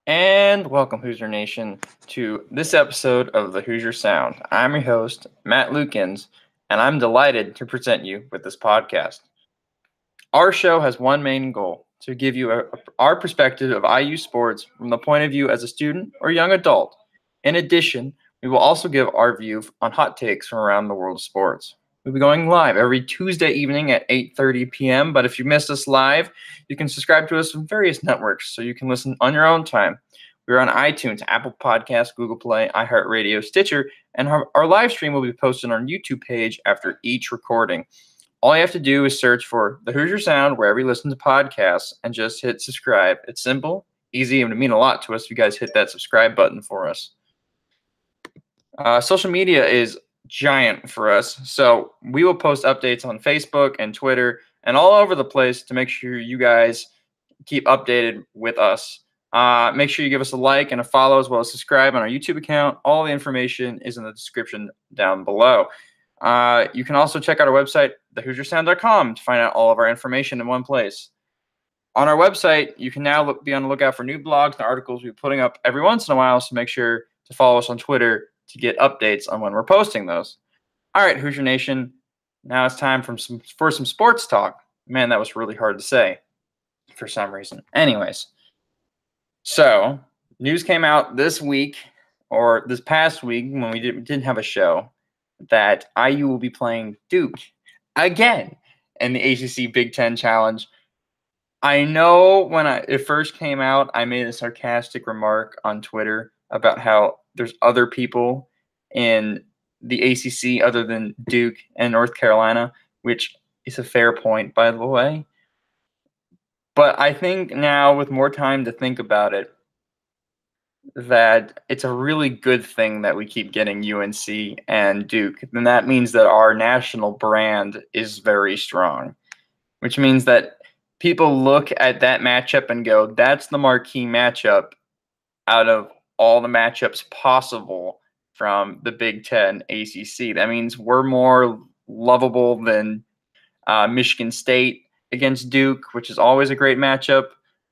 And welcome, Hoosier Nation, to this episode of the Hoosier Sound. I'm your host, Matt Lukens, and I'm delighted to present you with this podcast. Our show has one main goal: to give you our perspective of IU sports from the point of view as a student or young adult. In addition, we will also give our view on hot takes from around the world of sports. We'll be going live every Tuesday evening at 8:30 p.m., but if you missed us live, you can subscribe to us on various networks so you can listen on your own time. We're on iTunes, Apple Podcasts, Google Play, iHeartRadio, Stitcher, and our live stream will be posted on our YouTube page after each recording. All you have to do is search for the Hoosier Sound wherever you listen to podcasts and just hit subscribe. It's simple, easy, and it would mean a lot to us if you guys hit that subscribe button for us. Social media is giant for us, so we will post updates on Facebook and Twitter and all over the place to make sure you guys keep updated with us. Make sure you give us a like and a follow as well as subscribe on our YouTube account. All the information is in the description down below. You can also check out our website, thehoosiersound.com, to find out all of our information in one place. On our website, you can now be on the lookout for new blogs and articles we're putting up every once in a while, so make sure to follow us on Twitter to get updates on when we're posting those. All right, Hoosier Nation, now it's time for some sports talk. Man, that was really hard to say for some reason. Anyways, so news came out this week, or this past week when we didn't have a show, that IU will be playing Duke again in the ACC Big Ten Challenge. I know when it first came out, I made a sarcastic remark on Twitter about how there's other people in the ACC other than Duke and North Carolina, which is a fair point, by the way. But I think now, with more time to think about it, that it's a really good thing that we keep getting UNC and Duke. And that means that our national brand is very strong, which means that people look at that matchup and go, that's the marquee matchup out of all the matchups possible from the Big Ten ACC. That means we're more lovable than Michigan State against Duke, which is always a great matchup,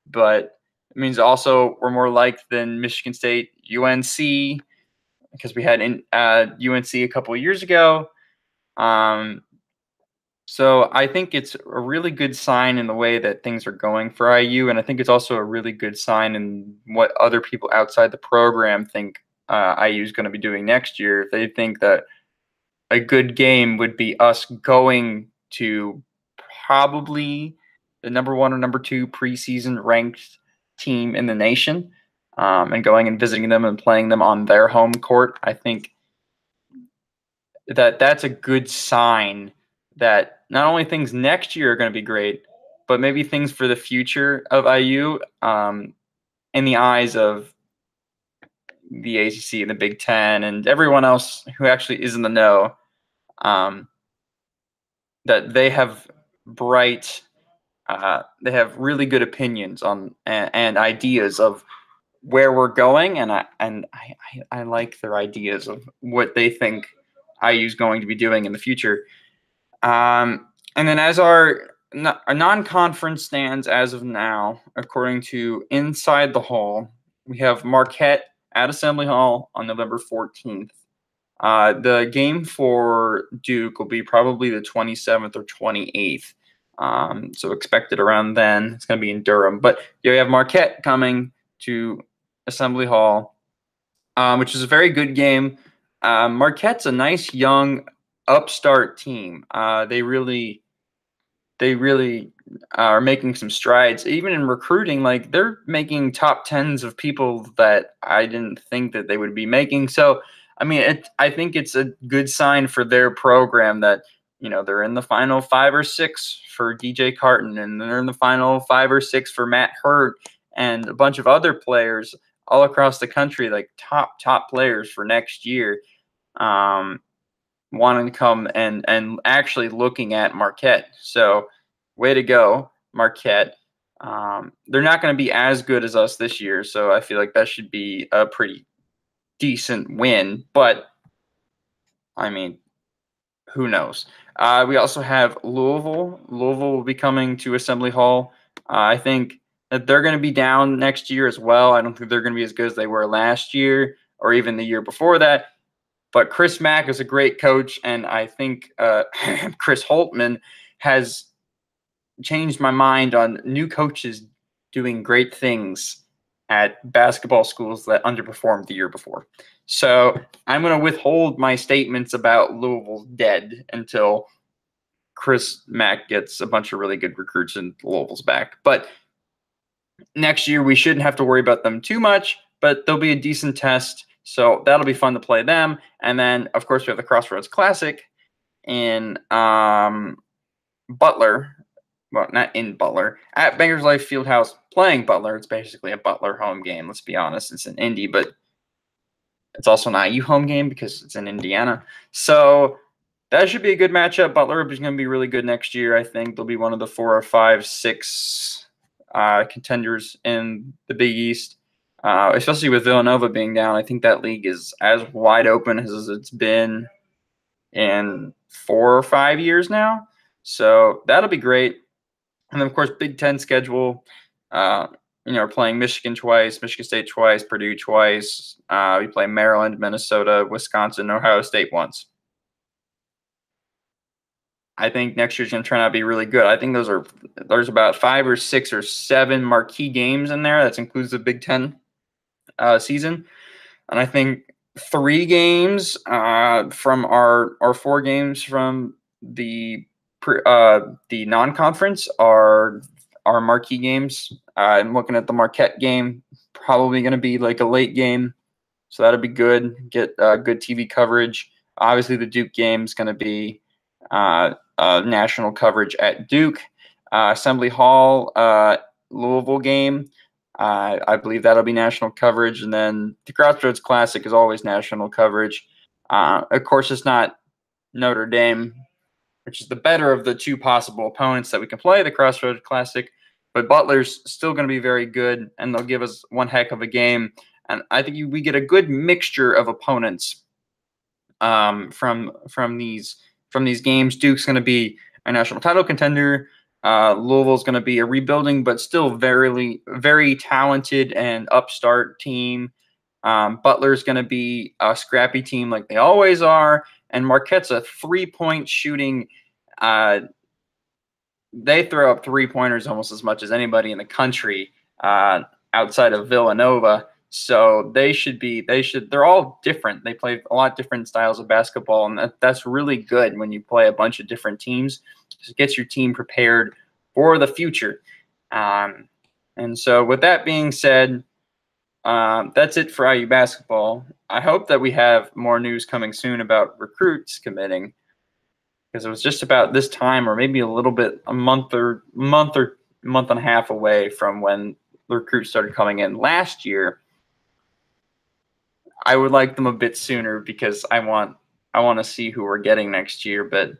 but it means also we're more liked than Michigan State UNC, because we had UNC a couple of years ago. So I think it's a really good sign in the way that things are going for IU, and I think it's also a really good sign in what other people outside the program think IU is going to be doing next year. They think that a good game would be us going to probably the number 1 or number 2 preseason ranked team in the nation, and going and visiting them and playing them on their home court. I think that that's a good sign that not only things next year are going to be great, but maybe things for the future of IU, in the eyes of the ACC and the Big Ten and everyone else who actually is in the know, that they have they have really good opinions on and ideas of where we're going, and I like their ideas of what they think IU is going to be doing in the future. And then as our non-conference stands as of now, according to Inside the Hall, we have Marquette at Assembly Hall on November 14th. The game for Duke will be probably the 27th or 28th. So expected around then. It's going to be in Durham. But you have Marquette coming to Assembly Hall, which is a very good game. Marquette's a nice young upstart team. They really are making some strides, even in recruiting. Like, they're making top tens of people that I didn't think that they would be making. So, I mean, I think it's a good sign for their program that, you know, they're in the final 5 or 6 for DJ Carton, and they're in the final 5 or 6 for Matt Hurt and a bunch of other players all across the country, like top players for next year, wanting to come and actually looking at Marquette. So, way to go, Marquette. They're not going to be as good as us this year, so I feel like that should be a pretty decent win. But, I mean, who knows? We also have Louisville. Louisville will be coming to Assembly Hall. I think They're going to be down next year as well. I don't think they're going to be as good as they were last year or even the year before that. But Chris Mack is a great coach, and I think Chris Holtman has changed my mind on new coaches doing great things at basketball schools that underperformed the year before. So I'm going to withhold my statements about Louisville's dead until Chris Mack gets a bunch of really good recruits and Louisville's back. But next year we shouldn't have to worry about them too much, but they'll be a decent test. So that'll be fun to play them. And then, of course, we have the Crossroads Classic in Butler. Well, not in Butler. At Bankers Life Fieldhouse playing Butler. It's basically a Butler home game, let's be honest. It's in Indy, but it's also an IU home game because it's in Indiana. So that should be a good matchup. Butler is going to be really good next year, I think. They'll be one of the 4 or 5, 6 contenders in the Big East, especially with Villanova being down. I think that league is as wide open as it's been in 4 or 5 years now. So that'll be great. And then, of course, Big Ten schedule. We're playing Michigan twice, Michigan State twice, Purdue twice. We play Maryland, Minnesota, Wisconsin, Ohio State once. I think next year's going to turn out to be really good. I think there's about 5 or 6 or 7 marquee games in there. That includes the Big Ten season. And I think 3 games from our 4 games from the non-conference are marquee games. I'm looking at the Marquette game, probably going to be like a late game, so that'll be good. Get good TV coverage. Obviously, the Duke game is going to be national coverage at Duke. Assembly Hall, Louisville game. I believe that'll be national coverage, and then the Crossroads Classic is always national coverage. Of course, it's not Notre Dame, which is the better of the 2 possible opponents that we can play, the Crossroads Classic. But Butler's still going to be very good, and they'll give us one heck of a game. And I think we get a good mixture of opponents from these games. Duke's going to be a national title contender. Louisville's going to be a rebuilding but still very, very talented and upstart team. Butler's going to be a scrappy team like they always are. And Marquette's a 3-point shooting. They throw up 3-pointers almost as much as anybody in the country outside of Villanova. So they're all different. They play a lot different styles of basketball, and that's really good when you play a bunch of different teams. It gets your team prepared for the future. And so with that being said, that's it for IU basketball. I hope that we have more news coming soon about recruits committing, because it was just about this time, or maybe a little bit, a month and a half away from when the recruits started coming in last year. I would like them a bit sooner because I want to see who we're getting next year. But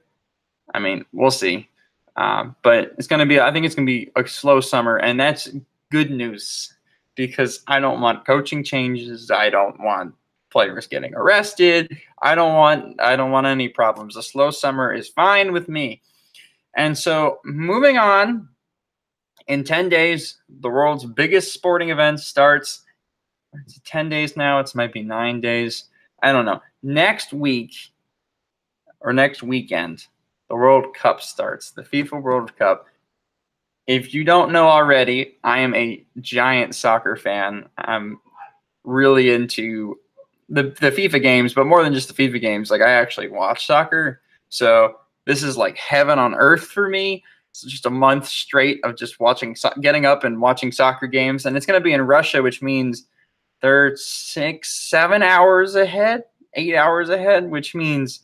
I mean, we'll see. But it's going to be, I think it's going to be a slow summer, and that's good news because I don't want coaching changes. I don't want players getting arrested. I don't want any problems. A slow summer is fine with me. And so moving on, in 10 days, the world's biggest sporting event starts. It's 10 days now. It might be 9 days. I don't know. Next week or next weekend, the World Cup starts, the FIFA World Cup. If you don't know already, I am a giant soccer fan. I'm really into the FIFA games, but more than just the FIFA games. Like, I actually watch soccer. So this is like heaven on earth for me. It's just a month straight of just getting up and watching soccer games. And it's going to be in Russia, which means they're 6, 7 hours ahead, 8 hours ahead, which means,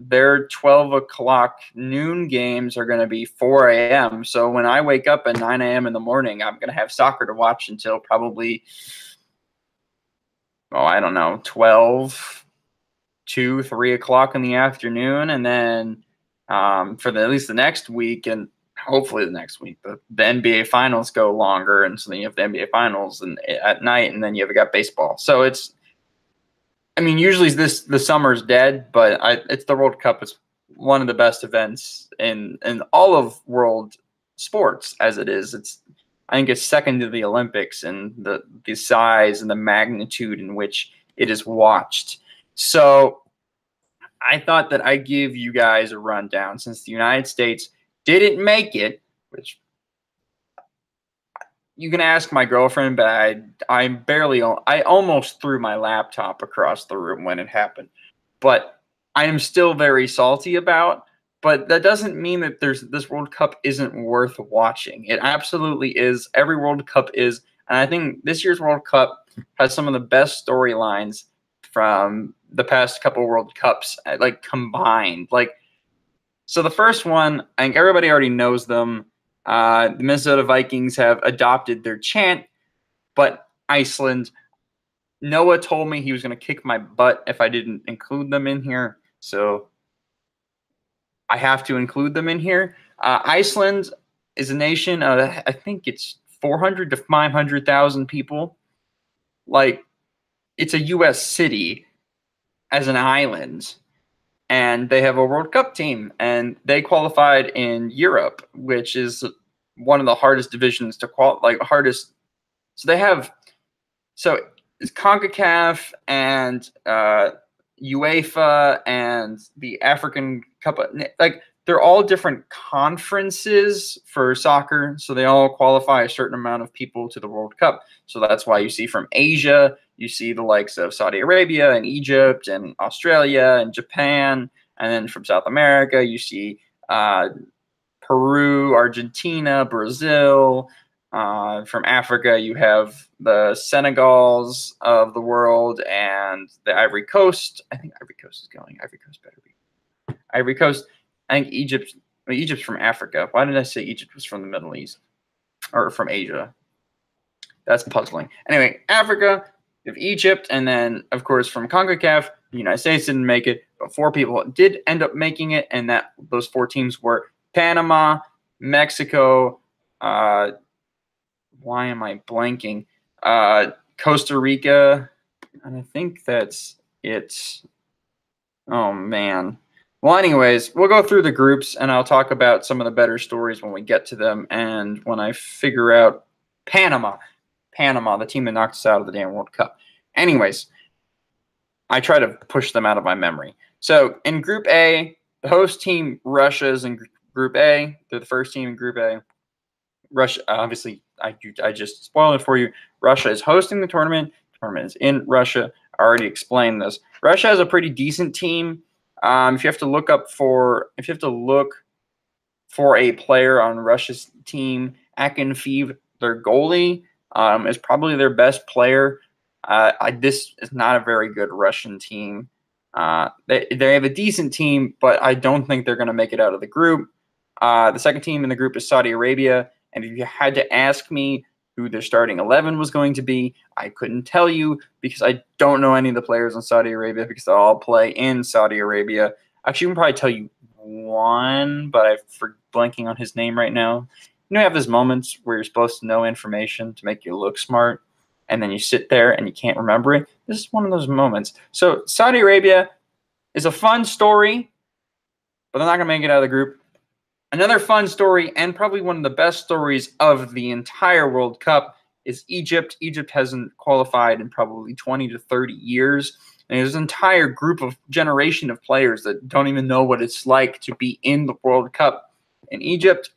their 12 o'clock noon games are going to be 4 a.m. So when I wake up at 9 a.m. in the morning, I'm going to have soccer to watch until probably, 12, 2, 3 o'clock in the afternoon. And then for at least the next week, and hopefully the next week, the NBA finals go longer. And so then you have the NBA finals at night, and then you've got baseball. So usually the summer's dead, but it's the World Cup. It's one of the best events in all of world sports as it is. I think it's second to the Olympics in the size and the magnitude in which it is watched. So I thought that I'd give you guys a rundown since the United States didn't make it, which you can ask my girlfriend, but I almost threw my laptop across the room when it happened. But I am still very salty about. But that doesn't mean that this World Cup isn't worth watching. It absolutely is. Every World Cup is, and I think this year's World Cup has some of the best storylines from the past couple World Cups, like combined. Like, so the first one, I think everybody already knows them. The Minnesota Vikings have adopted their chant, but Iceland. Noah told me he was going to kick my butt if I didn't include them in here, so I have to include them in here. Iceland is a nation of, I think it's 400 to 500,000 people. Like, it's a U.S. city as an island, and they have a World Cup team, and they qualified in Europe, which is one of the hardest divisions to hardest. So they have, so it's CONCACAF and UEFA and the African Cup, like they're all different conferences for soccer, so they all qualify a certain amount of people to the World Cup. So that's why you see from Asia, you see the likes of Saudi Arabia and Egypt and Australia and Japan, and then from South America, you see Peru, Argentina, Brazil. From Africa, you have the Senegals of the world and the Ivory Coast. I think Ivory Coast is going. Ivory Coast better be. Ivory Coast. I think Egypt. Well, Egypt's from Africa. Why did I say Egypt was from the Middle East or from Asia? That's puzzling. Anyway, Africa, you have Egypt, and then of course from CONCACAF, the United States didn't make it, but 4 people did end up making it, and those 4 teams were Panama, Mexico. Why am I blanking? Costa Rica, and I think that's it. Oh, man. Well, anyways, we'll go through the groups, and I'll talk about some of the better stories when we get to them, and when I figure out Panama, the team that knocked us out of the damn World Cup. Anyways, I try to push them out of my memory. So, in Group A, the host team, Russia, is in Group A. They're the first team in Group A. Russia, obviously, I just spoiled it for you. Russia is hosting the tournament. The tournament is in Russia. I already explained this. Russia has a pretty decent team. If you have to look for a player on Russia's team, Akinfeev, their goalie, is probably their best player. This is not a very good Russian team. They have a decent team, but I don't think they're going to make it out of the group. The second team in the group is Saudi Arabia. And if you had to ask me who their starting 11 was going to be, I couldn't tell you because I don't know any of the players in Saudi Arabia because they all play in Saudi Arabia. Actually, I can probably tell you one, but I'm blanking on his name right now. You know, you have those moments where you're supposed to know information to make you look smart, and then you sit there and you can't remember it. This is one of those moments. So Saudi Arabia is a fun story, but they're not going to make it out of the group. Another fun story, and probably one of the best stories of the entire World Cup, is Egypt. Egypt hasn't qualified in probably 20 to 30 years. And there's an entire generation of players that don't even know what it's like to be in the World Cup in Egypt.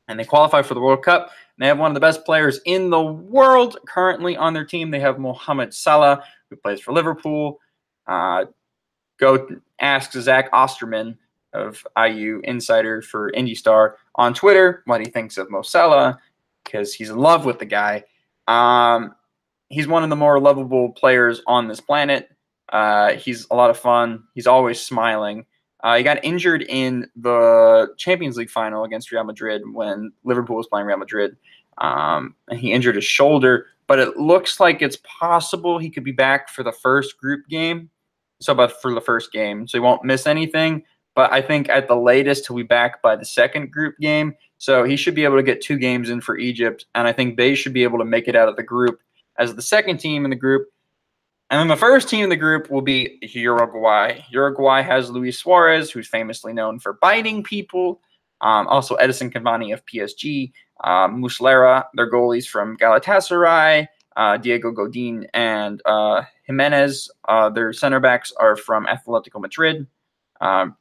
And they qualify for the World Cup. And they have one of the best players in the world currently on their team. They have Mohamed Salah, who plays for Liverpool. Go ask Zach Osterman of IU Insider for IndyStar on Twitter what he thinks of Mo Salah, because he's in love with the guy. He's one of the more lovable players on this planet. He's a lot of fun. He's always smiling. He got injured in the Champions League final against Real Madrid when Liverpool was playing Real Madrid. And he injured his shoulder, but it looks like it's possible he could be back for the first group game. So he won't miss anything. But I think at the latest he'll be back by the second group game. So he should be able to get 2 games in for Egypt. And I think they should be able to make it out of the group as the second team in the group. And then the first team in the group will be Uruguay. Uruguay has Luis Suarez, who's famously known for biting people. Also Edison Cavani of PSG. Muslera, their goalies from Galatasaray. Diego Godin and Jimenez, their center backs, are from Atletico Madrid.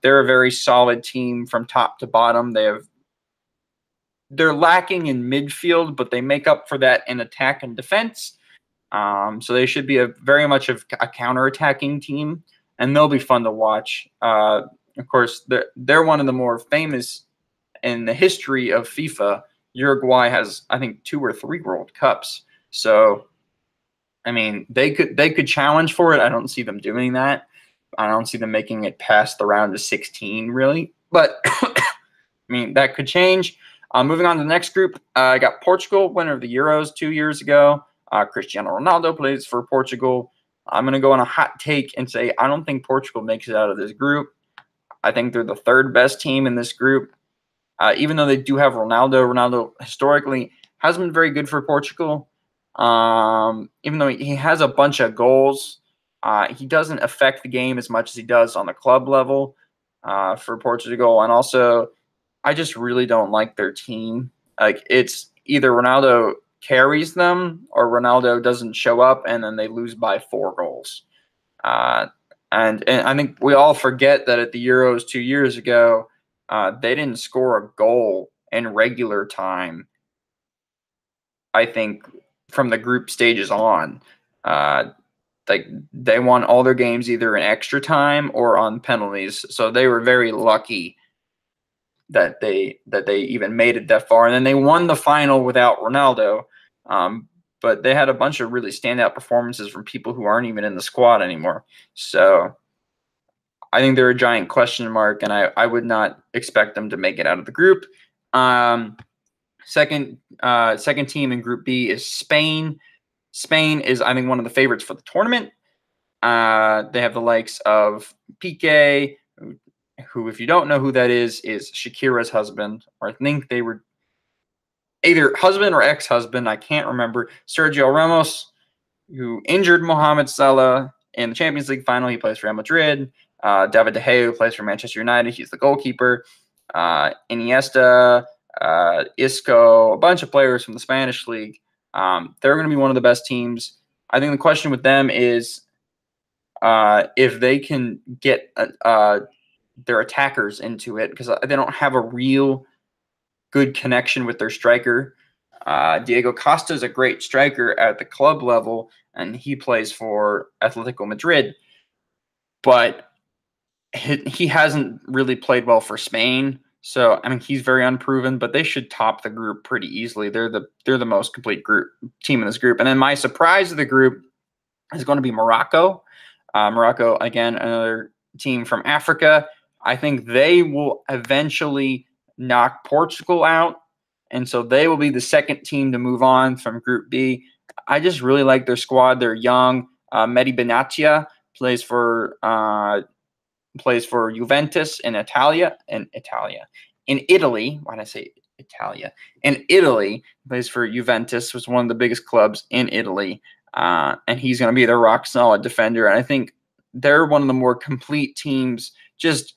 They're a very solid team from top to bottom. They're lacking in midfield, but they make up for that in attack and defense. So they should be very much of a counter-attacking team, and they'll be fun to watch. Of course, they're one of the more famous in the history of FIFA. Uruguay has, I think, 2 or 3 World Cups. So, I mean, they could challenge for it. I don't see them doing that. I don't see them making it past the round of 16, really. But, I mean, that could change. Moving on to the next group, I got Portugal, winner of the Euros 2 years ago. Cristiano Ronaldo plays for Portugal. I'm going to go on a hot take and say I don't think Portugal makes it out of this group. I think they're the 3rd best team in this group. Even though they do have Ronaldo historically hasn't been very good for Portugal. Even though he has a bunch of goals, he doesn't affect the game as much as he does on the club level for Portugal. And also, I just really don't like their team. Like, it's either Ronaldo carries them or Ronaldo doesn't show up and then they lose by 4 goals. And I think we all forget that at the Euros 2 years ago, they didn't score a goal in regular time, I think, from the group stages on. Like, they won all their games either in extra time or on penalties. So they were very lucky that they even made it that far. And then they won the final without Ronaldo. But they had a bunch of really standout performances from people who aren't even in the squad anymore. So I think they're a giant question mark, and I would not expect them to make it out of the group. Second team in Group B is Spain. Spain is, I think, one of the favorites for the tournament. They have the likes of Piqué, who, if you don't know who that is Shakira's husband, or I think they were either husband or ex-husband, I can't remember. Sergio Ramos, who injured Mohamed Salah in the Champions League final. He plays for Real Madrid. David De Gea, who plays for Manchester United. He's the goalkeeper. Iniesta, Isco, a bunch of players from the Spanish league. They're going to be one of the best teams. I think the question with them is if they can get their attackers into it, because they don't have a real good connection with their striker. Diego Costa is a great striker at the club level, and he plays for Atletico Madrid. But he hasn't really played well for Spain. So, I mean, he's very unproven, but they should top the group pretty easily. They're the most complete team in this group. And then my surprise of the group is going to be Morocco. Morocco, again, another team from Africa. I think they will eventually knock Portugal out, and so they will be the 2nd team to move on from Group B. I just really like their squad. They're young. Mehdi Benatia plays for Juventus in Italy. Why did I say Italia? In Italy, plays for Juventus, was one of the biggest clubs in Italy, and he's going to be their rock solid defender. And I think they're one of the more complete teams, just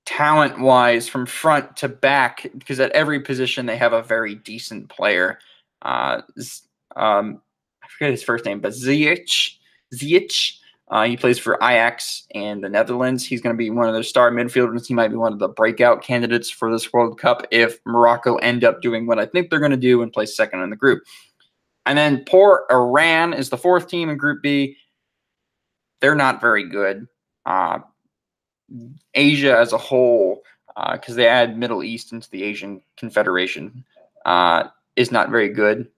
talent-wise, from front to back, because at every position they have a very decent player. I forget his first name, but Ziyech. He plays for Ajax in the Netherlands. He's going to be one of their star midfielders. He might be one of the breakout candidates for this World Cup if Morocco end up doing what I think they're going to do and place 2nd in the group. And then poor Iran is the 4th team in Group B. They're not very good. Asia as a whole, because they add Middle East into the Asian Confederation, is not very good.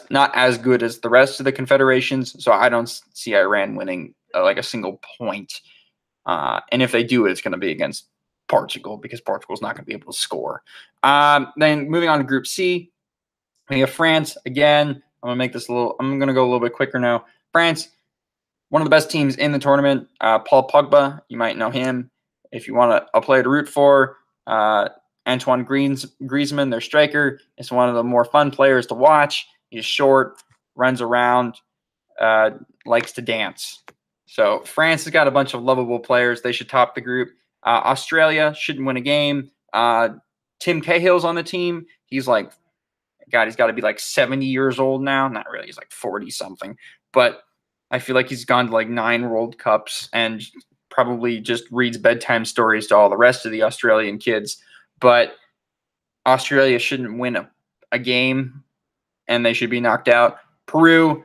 Not as good as the rest of the confederations, so I don't see Iran winning like a single point. And if they do it, it's going to be against Portugal, because Portugal's not going to be able to score. Then moving on to Group C, we have France again. I'm going to go a little bit quicker now. France, one of the best teams in the tournament. Paul Pogba, you might know him. If you want a player to root for, Antoine Griezmann, their striker, is one of the more fun players to watch. He's short, runs around, likes to dance. So France has got a bunch of lovable players. They should top the group. Australia shouldn't win a game. Tim Cahill's on the team. He's like, God, he's got to be like 70 years old now. Not really. He's like 40 something. But I feel like he's gone to like 9 World Cups and probably just reads bedtime stories to all the rest of the Australian kids. But Australia shouldn't win a game and they should be knocked out. Peru,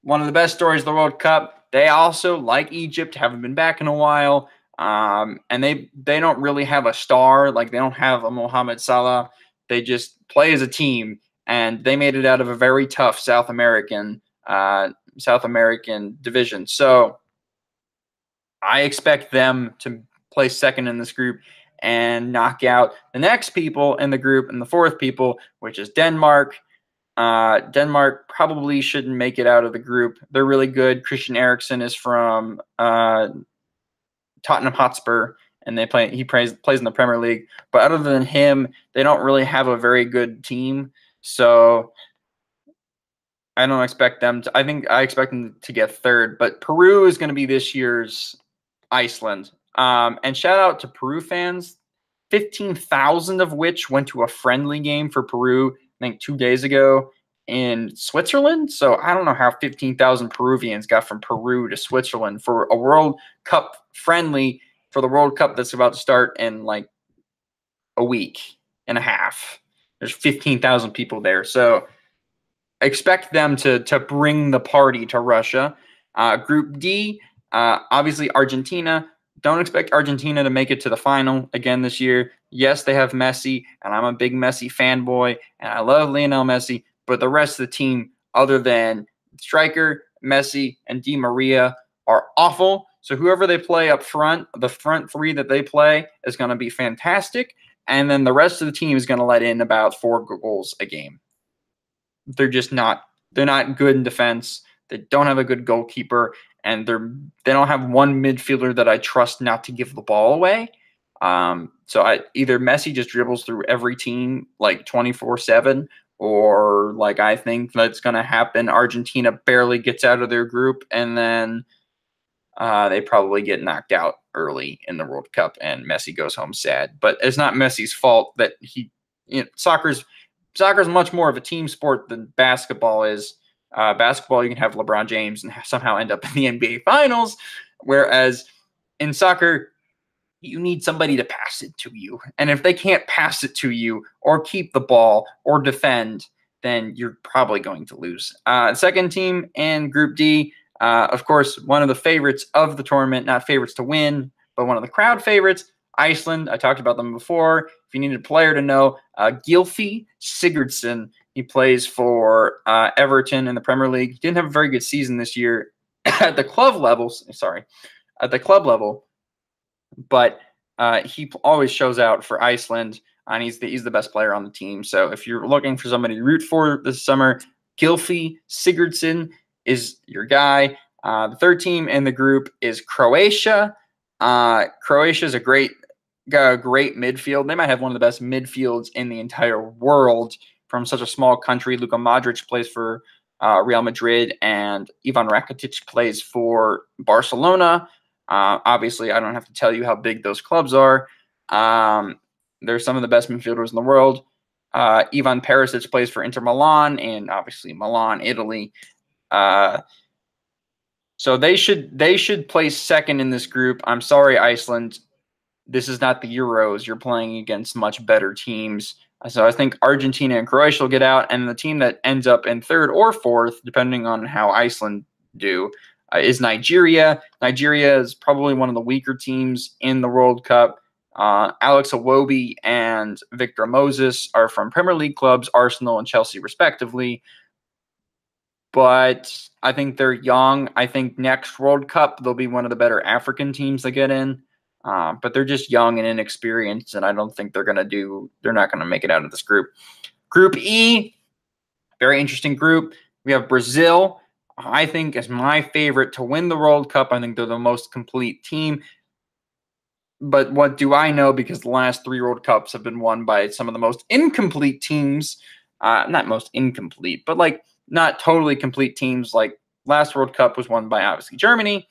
one of the best stories of the World Cup. They also, like Egypt, haven't been back in a while. And they don't really have a star. Like, they don't have a Mohamed Salah. They just play as a team, and they made it out of a very tough South American division. So I expect them to place second in this group and knock out the next people in the group, and the fourth people, which is Denmark. Denmark probably shouldn't make it out of the group. They're really good. Christian Eriksen is from Tottenham Hotspur, and he plays in the Premier League. But other than him, they don't really have a very good team. So I don't expect them to. I expect them to get third. But Peru is going to be this year's Iceland. And shout out to Peru fans, 15,000 of which went to a friendly game for Peru, I think 2 days ago in Switzerland. So I don't know how 15,000 Peruvians got from Peru to Switzerland for a World Cup friendly for the World Cup that's about to start in like a week and a half. There's 15,000 people there. So expect them to bring the party to Russia. Group D, obviously Argentina. Don't expect Argentina to make it to the final again this year. Yes, they have Messi, and I'm a big Messi fanboy, and I love Lionel Messi, but the rest of the team, other than striker, Messi, and Di Maria, are awful. So whoever they play up front, the front three that they play is going to be fantastic, and then the rest of the team is going to let in about 4 goals a game. They're just not good in defense. They don't have a good goalkeeper, and they don't have one midfielder that I trust not to give the ball away. So either Messi just dribbles through every team like 24/7, or like I think that's going to happen. Argentina barely gets out of their group, and then they probably get knocked out early in the World Cup, and Messi goes home sad. But it's not Messi's fault that soccer's much more of a team sport than basketball is. Basketball, you can have LeBron James and somehow end up in the NBA Finals, whereas in soccer, you need somebody to pass it to you. And if they can't pass it to you or keep the ball or defend, then you're probably going to lose. Second team in Group D, of course, one of the favorites of the tournament, not favorites to win, but one of the crowd favorites, Iceland. I talked about them before. If you need a player to know, Gylfi Sigurdsson. He plays for Everton in the Premier League. He didn't have a very good season this year at the club level. But he always shows out for Iceland, and he's the best player on the team. So if you're looking for somebody to root for this summer, Gylfi Sigurdsson is your guy. The third team in the group is Croatia. Croatia is a great midfield. They might have one of the best midfields in the entire world from such a small country. Luka Modric plays for Real Madrid, and Ivan Rakitic plays for Barcelona. Obviously, I don't have to tell you how big those clubs are. They're some of the best midfielders in the world. Ivan Perisic plays for Inter Milan, and obviously Milan, Italy. So they should place second in this group. I'm sorry, Iceland. This is not the Euros. You're playing against much better teams. So I think Argentina and Croatia will get out, and the team that ends up in third or fourth, depending on how Iceland do, is Nigeria. Nigeria is probably one of the weaker teams in the World Cup. Alex Iwobi and Victor Moses are from Premier League clubs, Arsenal and Chelsea, respectively. But I think they're young. I think next World Cup, they'll be one of the better African teams that get in. But they're just young and inexperienced, and I don't think they're not going to make it out of this group. Group E, very interesting group. We have Brazil, I think is my favorite to win the World Cup. I think they're the most complete team. But what do I know? Because the last 3 World Cups have been won by some of the most incomplete teams. Not most incomplete, but like not totally complete teams. Like last World Cup was won by obviously Germany.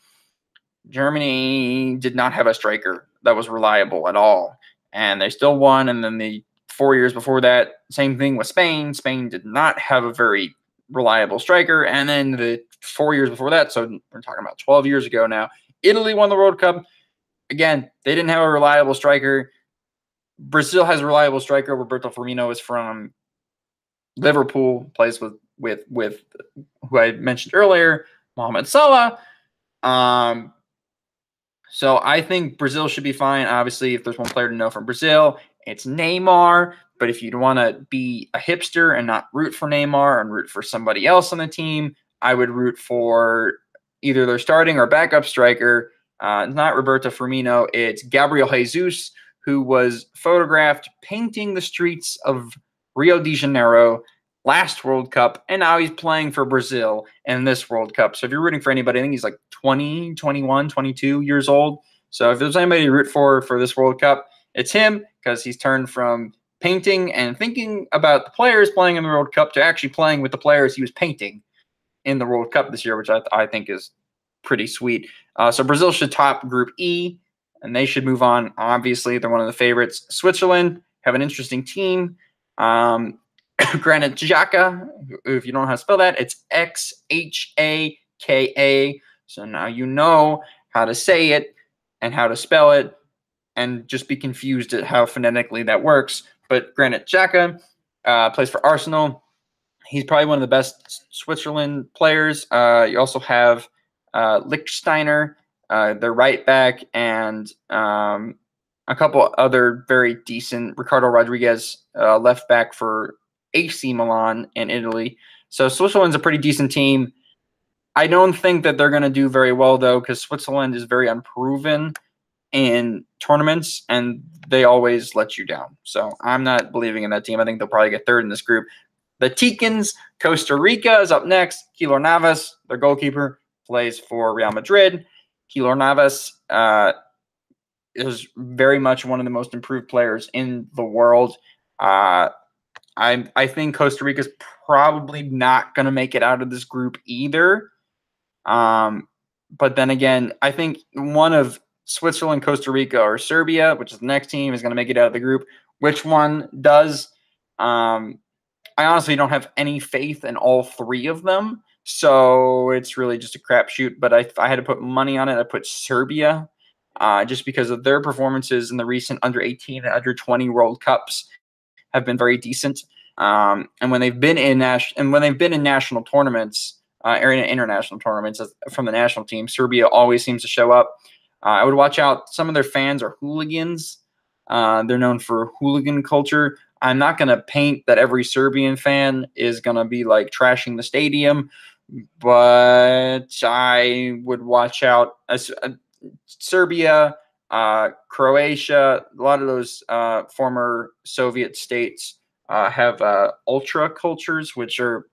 Germany did not have a striker that was reliable at all, and they still won. And then the 4 years before that, same thing with Spain. Spain did not have a very reliable striker. And then the 4 years before that, so we're talking about 12 years ago now, Italy won the World Cup. Again, they didn't have a reliable striker. Brazil has a reliable striker. Roberto Firmino is from Liverpool, plays with who I mentioned earlier, Mohamed Salah. So I think Brazil should be fine. Obviously, if there's one player to know from Brazil, it's Neymar. But if you'd want to be a hipster and not root for Neymar and root for somebody else on the team, I would root for either their starting or backup striker. Not Roberto Firmino. It's Gabriel Jesus, who was photographed painting the streets of Rio de Janeiro last World Cup, and now he's playing for Brazil in this World Cup. So if you're rooting for anybody, I think he's like 20, 21, 22 years old. So if there's anybody to root for this World Cup, it's him, because he's turned from painting and thinking about the players playing in the World Cup to actually playing with the players he was painting in the World Cup this year, which I think is pretty sweet. So Brazil should top Group E, and they should move on. Obviously, they're one of the favorites. Switzerland have an interesting team. Granit Xhaka, if you don't know how to spell that, it's Xhaka. So now you know how to say it and how to spell it, and just be confused at how phonetically that works. But Granit Xhaka plays for Arsenal. He's probably one of the best Switzerland players. You also have Lichtsteiner, their right back, and a couple other very decent. Ricardo Rodriguez, left back for AC Milan in Italy. So Switzerland's a pretty decent team. I don't think that they're going to do very well, though, because Switzerland is very unproven in tournaments, and they always let you down. So I'm not believing in that team. I think they'll probably get third in this group. The Ticans, Costa Rica is up next. Keylor Navas, their goalkeeper, plays for Real Madrid. Keylor Navas is very much one of the most improved players in the world. I think Costa Rica is probably not going to make it out of this group either. But then again, I think one of Switzerland, Costa Rica, or Serbia, which is the next team, is going to make it out of the group. Which one does? I honestly don't have any faith in all three of them. So it's really just a crapshoot. But if I had to put money on it, I'd put Serbia, just because of their performances in the recent under-18 and under-20 World Cups have been very decent. And when they've been in national tournaments, or in international tournaments from the national team, Serbia always seems to show up. I would watch out. Some of their fans are hooligans. They're known for hooligan culture. I'm not going to paint that every Serbian fan is going to be like trashing the stadium, but I would watch out. Serbia, Croatia, a lot of those former Soviet states have ultra cultures, which are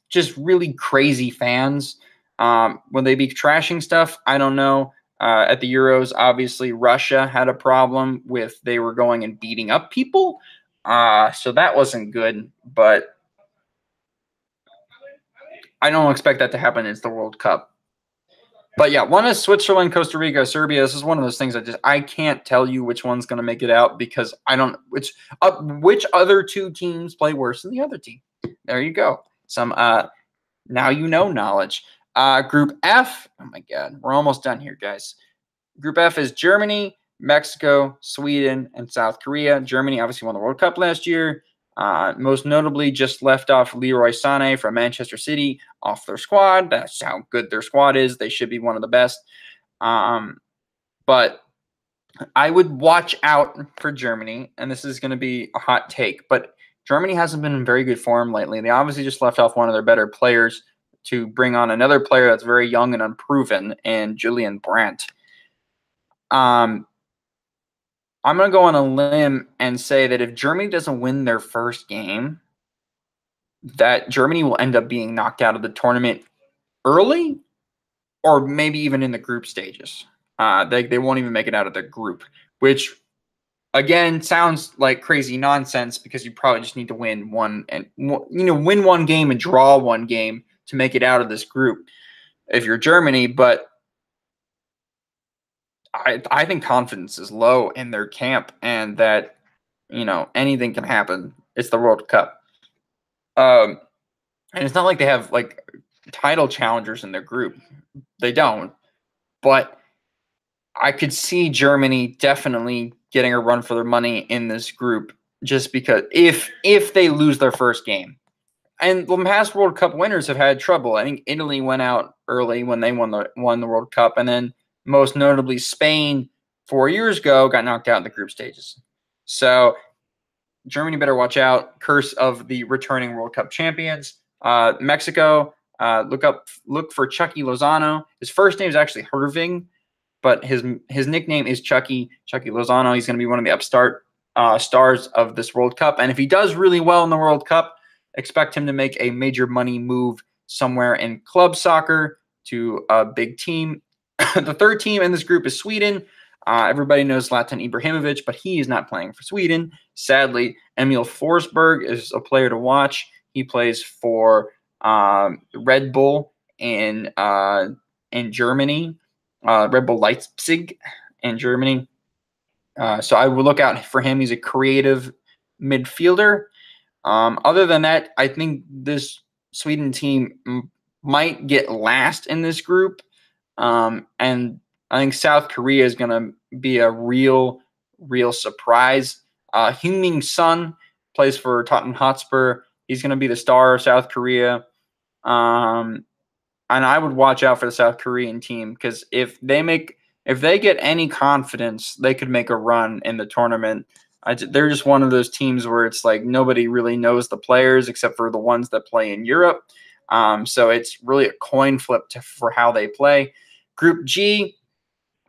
just really crazy fans. When they be trashing stuff, I don't know. At the Euros, obviously, Russia had a problem with they were going and beating up people. So that wasn't good, but I don't expect that to happen. It's the World Cup. But yeah, one is Switzerland, Costa Rica, Serbia. This is one of those things I can't tell you which one's going to make it out, because I don't which other two teams play worse than the other team. There you go. Some now you know knowledge. Group F. Oh my God, we're almost done here, guys. Group F is Germany, Mexico, Sweden, and South Korea. Germany obviously won the World Cup last year. Most notably, just left off Leroy Sané from Manchester City off their squad. That's how good their squad is. They should be one of the best. But I would watch out for Germany, and this is going to be a hot take, but Germany hasn't been in very good form lately. They obviously just left off one of their better players to bring on another player that's very young and unproven, and Julian Brandt. I'm going to go on a limb and say that if Germany doesn't win their first game, that Germany will end up being knocked out of the tournament early, or maybe even in the group stages. They won't even make it out of the group, which, again, sounds like crazy nonsense, because you probably just need to win one game and draw one game to make it out of this group if you're Germany. But I think confidence is low in their camp, and that anything can happen. It's the World Cup. And it's not like they have like title challengers in their group. They don't. But I could see Germany definitely getting a run for their money in this group, just because if they lose their first game. And the past World Cup winners have had trouble. I think Italy went out early when they won the World Cup, and then most notably Spain 4 years ago got knocked out in the group stages. So Germany better watch out. Curse of the returning World Cup champions. Mexico, look for Chucky Lozano. His first name is actually Herving, but his nickname is Chucky Lozano. He's going to be one of the upstart stars of this World Cup. And if he does really well in the World Cup, expect him to make a major money move somewhere in club soccer to a big team. The third team in this group is Sweden. Everybody knows Zlatan Ibrahimovic, but he is not playing for Sweden. Sadly, Emil Forsberg is a player to watch. He plays for Red Bull in Germany, Red Bull Leipzig in Germany. So I would look out for him. He's a creative midfielder. Other than that, I think this Sweden team might get last in this group. And I think South Korea is going to be a real surprise. Heung-min Son plays for Tottenham Hotspur. He's going to be the star of South Korea. And I would watch out for the South Korean team, because if they get any confidence, they could make a run in the tournament. They're just one of those teams where it's like nobody really knows the players except for the ones that play in Europe. So it's really a coin flip for how they play. Group G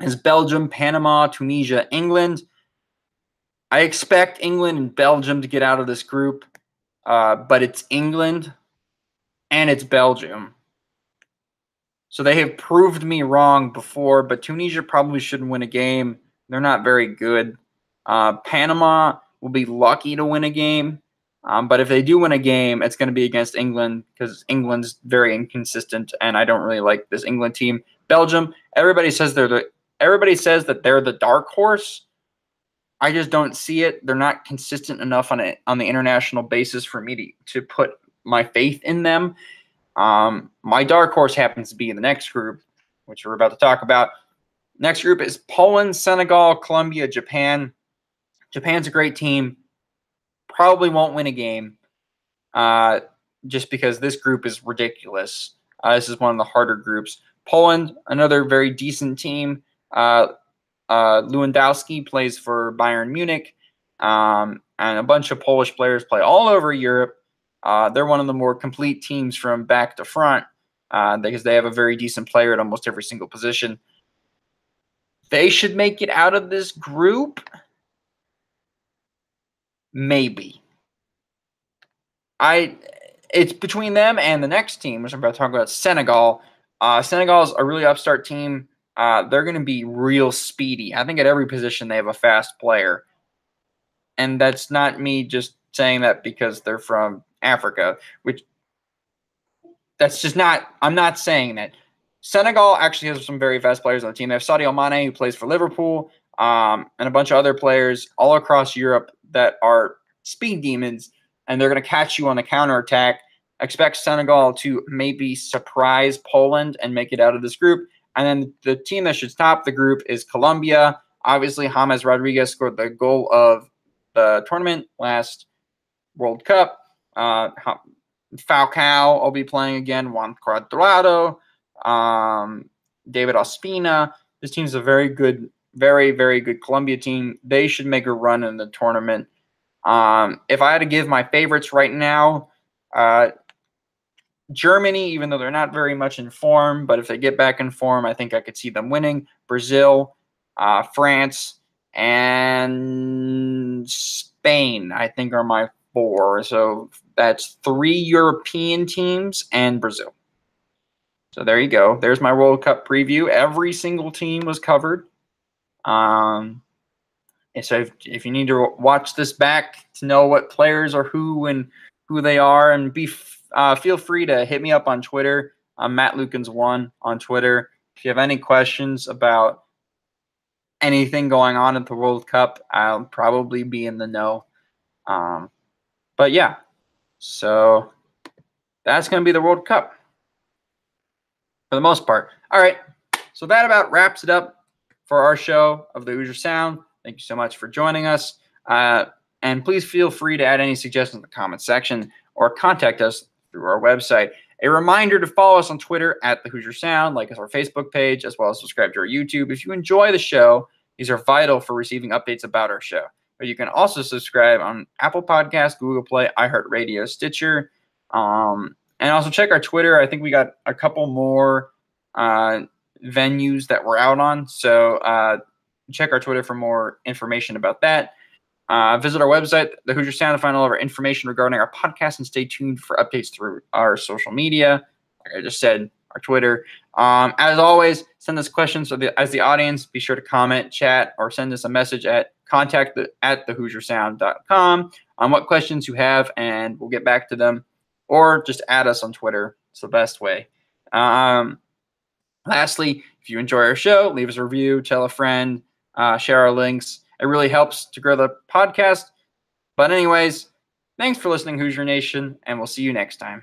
is Belgium, Panama, Tunisia, England. I expect England and Belgium to get out of this group, but it's England and it's Belgium. So they have proved me wrong before, but Tunisia probably shouldn't win a game. They're not very good. Panama will be lucky to win a game, but if they do win a game, it's going to be against England, because England's very inconsistent, and I don't really like this England team. Belgium, everybody says that they're the dark horse. I just don't see it. They're not consistent enough on the international basis for me to put my faith in them. My dark horse happens to be in the next group, which we're about to talk about. Next group is Poland, Senegal, Colombia, Japan. Japan's a great team. Probably won't win a game, just because this group is ridiculous. This is one of the harder groups. Poland, another very decent team. Lewandowski plays for Bayern Munich, and a bunch of Polish players play all over Europe. They're one of the more complete teams from back to front, because they have a very decent player at almost every single position. They should make it out of this group. Maybe. It's between them and the next team, which I'm about to talk about, Senegal. Senegal is a really upstart team. They're going to be real speedy. I think at every position they have a fast player. And that's not me just saying that because they're from Africa, which that's just not – I'm not saying that. Senegal actually has some very fast players on the team. They have Sadio Mane, who plays for Liverpool, and a bunch of other players all across Europe that are speed demons, and they're going to catch you on the counterattack. Expect Senegal to maybe surprise Poland and make it out of this group. And then the team that should stop the group is Colombia. Obviously, James Rodriguez scored the goal of the tournament last World Cup. Falcao will be playing again. Juan Cuadrado, David Ospina. This team's a very good, very, very good Colombia team. They should make a run in the tournament. If I had to give my favorites right now, Germany, even though they're not very much in form, but if they get back in form, I think I could see them winning. Brazil, France, and Spain, I think, are my four. So that's 3 European teams and Brazil. So there you go. There's my World Cup preview. Every single team was covered. And so if you need to watch this back to know what players are who and who they are, and feel free to hit me up on Twitter. I'm Matt Lukens1 on Twitter. If you have any questions about anything going on at the World Cup, I'll probably be in the know. But yeah, so that's going to be the World Cup for the most part. All right, so that about wraps it up for our show of the Hoosier Sound. Thank you so much for joining us. And please feel free to add any suggestions in the comment section or contact us through our website. A reminder to follow us on Twitter at the Hoosier Sound, like us our Facebook page, as well as subscribe to our YouTube. If you enjoy the show, these are vital for receiving updates about our show. But you can also subscribe on Apple Podcasts, Google Play, iHeartRadio, Stitcher, and also check our Twitter. I think we got a couple more venues that we're out on. So check our Twitter for more information about that. Visit our website, the Hoosier Sound, to find all of our information regarding our podcast, and stay tuned for updates through our social media. Like I just said, our Twitter. As always, send us questions as the audience. Be sure to comment, chat, or send us a message at contact@thehoosiersound.com on what questions you have, and we'll get back to them. Or just add us on Twitter. It's the best way. Lastly, if you enjoy our show, leave us a review, tell a friend, share our links. It really helps to grow the podcast. But anyways, thanks for listening, Hoosier Nation, and we'll see you next time.